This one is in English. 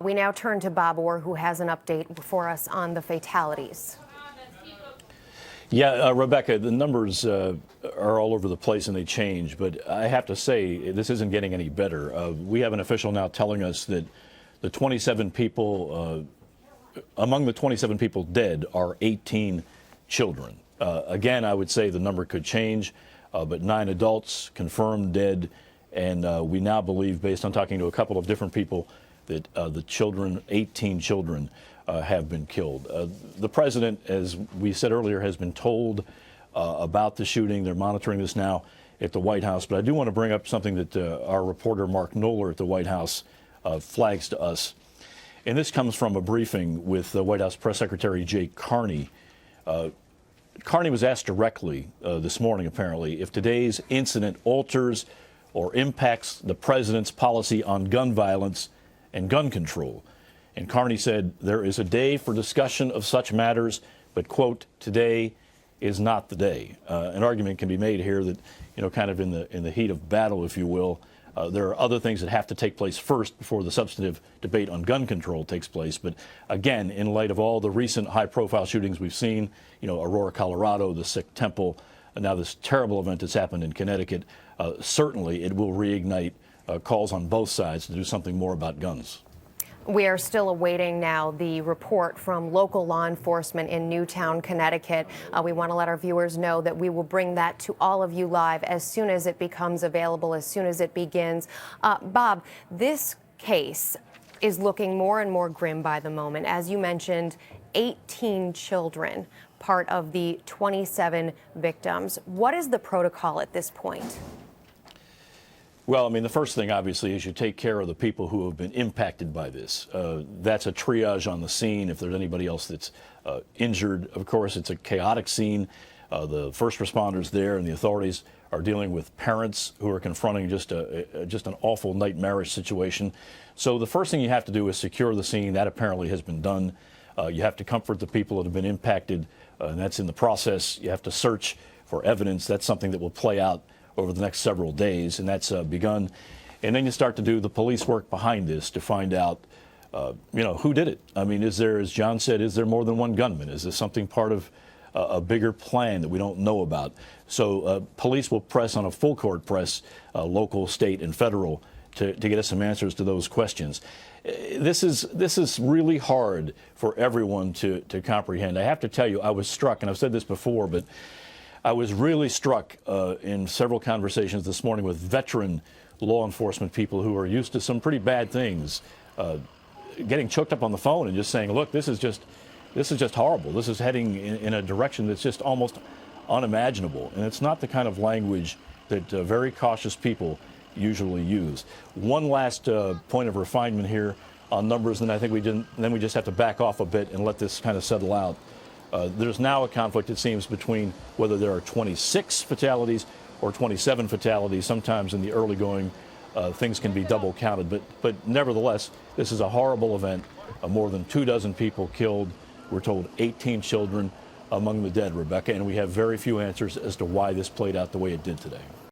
We now turn to Bob Orr, who has an update for us on the fatalities. Yeah, Rebecca, the numbers are all over the place and they change, but I have to say this isn't getting any better. We have an official now telling us that the 27 people, among the 27 people dead are 18 children. Again, I would say the number could change, but 9 adults confirmed dead, and we now believe, based on talking to a couple of different people, that the children, 18 children, have been killed. The president, as we said earlier, has been told about the shooting. They're monitoring this now at the White House. But I do want to bring up something that our reporter Mark Knoller at the White House flags to us. And this comes from a briefing with White House Press Secretary Jay Conn. Conn was asked directly this morning, apparently, if today's incident alters or impacts the president's policy on gun violence and gun control. And Conn said, there is a day for discussion of such matters, but, quote, today is not the day. An argument can be made here that, you know, kind of in the heat of battle, if you will, there are other things that have to take place first before the substantive debate on gun control takes place. But again, in light of all the recent high-profile shootings we've seen, you know, Aurora, Colorado, the Sikh temple, and now this terrible event that's happened in Connecticut, certainly it will reignite calls on both sides to do something more about guns. We are still awaiting now the report from local law enforcement in Newtown, Connecticut. We want to let our viewers know that we will bring that to all of you live as soon as it becomes available, as soon as it begins. Bob, this case is looking more and more grim by the moment. As you mentioned, 18 children, part of the 27 victims. What is the protocol at this point? Well, I mean, the first thing, obviously, is you take care of the people who have been impacted by this. That's a triage on the scene. If there's anybody else that's injured, of course, it's a chaotic scene. The first responders there and the authorities are dealing with parents who are confronting just an awful, nightmarish situation. So the first thing you have to do is secure the scene. That apparently has been done. You have to comfort the people that have been impacted, and that's in the process. You have to search for evidence. That's something that will play out over the next several days, and that's begun. And then you start to do the police work behind this to find out, you know, who did it. I mean, is there, as John said, is there more than one gunman? Is this something part of a bigger plan that we don't know about? So police will press on a full court press, local, state, and federal, to get us some answers to those questions. This is really hard for everyone to comprehend. I have to tell you, I was struck, and I've said this before, but I was really struck in several conversations this morning with veteran law enforcement people who are used to some pretty bad things, getting choked up on the phone and just saying, look, this is just horrible. This is heading in a direction that's just almost unimaginable. And it's not the kind of language that very cautious people usually use. One last point of refinement here on numbers, and I think we just have to back off a bit and let this kind of settle out. There's now a conflict, it seems, between whether there are 26 fatalities or 27 fatalities. Sometimes in the early going, things can be double counted. But nevertheless, this is a horrible event. More than 24 people killed. We're told 18 children among the dead, Rebecca, and we have very few answers as to why this played out the way it did today.